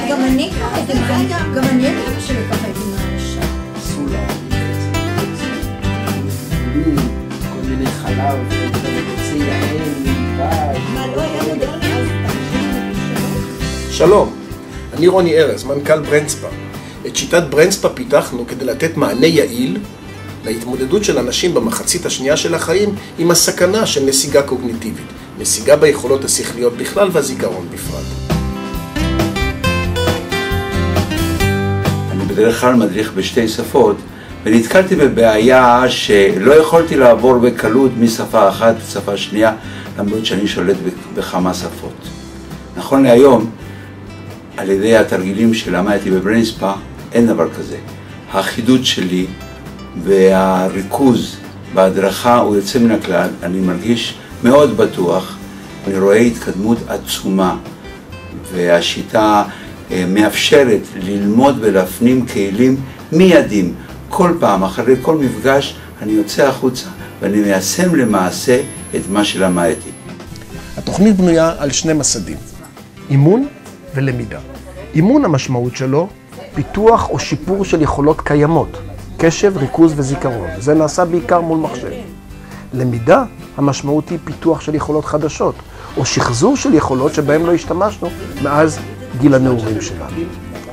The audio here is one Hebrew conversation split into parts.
גם אני שלקחת עם האישה. סולה, כל מיני חלב, וצי יען, מה לא היה מודע אז? שלום, אני רוני ארז, מנכ"ל ברנדספה. את שיטת ברנדספה פיתחנו כדי לתת מענה יעיל להתמודדות של אנשים במחצית השנייה של החיים עם הסכנה של נסיגה קוגניטיבית, נסיגה ביכולות השכליות בכלל והזיכרון בפרט. אני בדרך כלל מדריך בשתי שפות, ונתקלתי בבעיה שלא יכולתי לעבור בקלות משפה אחת לשפה שנייה, למרות שאני שולט בכמה שפות. נכון להיום, על ידי התרגילים שלמדתי בברנדספה, אין דבר כזה. האחידות שלי והריכוז בהדרכה הוא יוצא מן הכלל, אני מרגיש מאוד בטוח, אני רואה התקדמות עצומה, והשיטה מאפשרת ללמוד ולהפנים כלים מיידים. כל פעם, אחרי כל מפגש, אני יוצא החוצה ואני מיישם למעשה את מה שלמדתי. התוכנית בנויה על שני מסדים, אימון ולמידה. אימון המשמעות שלו, פיתוח או שיפור של יכולות קיימות, קשב, ריכוז וזיכרון. זה נעשה בעיקר מול מחשב. למידה, המשמעות היא פיתוח של יכולות חדשות, או שחזור של יכולות שבהן לא השתמשנו מאז גיל הנעורים שלנו.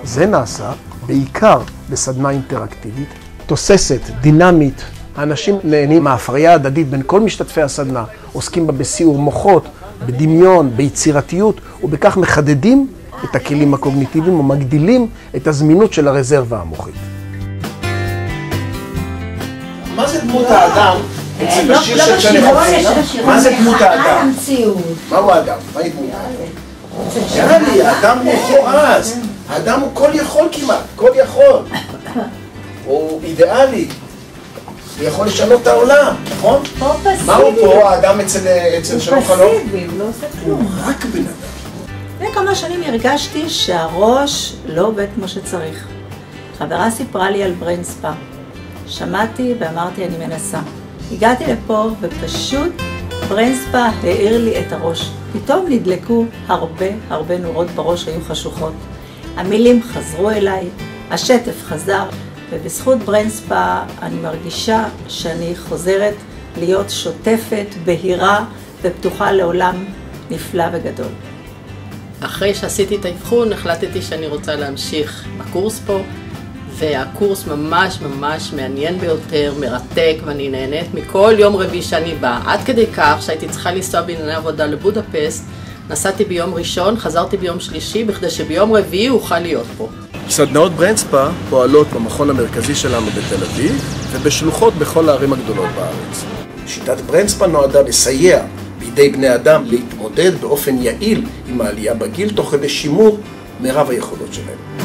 זה נעשה בעיקר בסדנה אינטראקטיבית, תוססת, דינמית. האנשים נהנים מההפריה ההדדית בין כל משתתפי הסדנה, עוסקים בה בסיעור מוחות, בדמיון, ביצירתיות, ובכך מחדדים את הכלים הקוגניטיביים ומגדילים את הזמינות של הרזרבה המוחית. מה זה דמות האדם? זה בשיר של שני חופשים. מה זה דמות האדם? מהו האדם? מהי דמות האדם? יאללה, האדם הוא חורז. האדם הוא כל יכול כמעט, כל יכול. הוא אידיאלי. הוא יכול לשנות את העולם, נכון? פה פסיבי. מהו פה האדם אצל שלום חלום? פסיבי, הוא לא עושה כלום. רק בן אדם. לפני כמה שנים הרגשתי שהראש לא עובד כמו שצריך. חברה סיפרה לי על ברנדספה. שמעתי ואמרתי אני מנסה. הגעתי לפה ופשוט ברנדספה העיר לי את הראש. פתאום נדלקו הרבה נורות בראש, היו חשוכות. המילים חזרו אליי, השטף חזר, ובזכות ברנדספה אני מרגישה שאני חוזרת להיות שוטפת, בהירה ופתוחה לעולם נפלא וגדול. אחרי שעשיתי את האבחון, החלטתי שאני רוצה להמשיך בקורס פה, והקורס ממש מעניין ביותר, מרתק, ואני נהנית מכל יום רביעי שאני באה. עד כדי כך שהייתי צריכה לנסוע בענייני עבודה לבודפסט, נסעתי ביום ראשון, חזרתי ביום שלישי, בכדי שביום רביעי אוכל להיות פה. סדנאות ברנדספה פועלות במכון המרכזי שלנו בתל אביב, ובשלוחות בכל הערים הגדולות בארץ. שיטת ברנדספה נועדה לסייע בידי בני אדם להתמודד באופן יעיל עם העלייה בגיל, תוך כדי שימור מרב היכולות שלהם.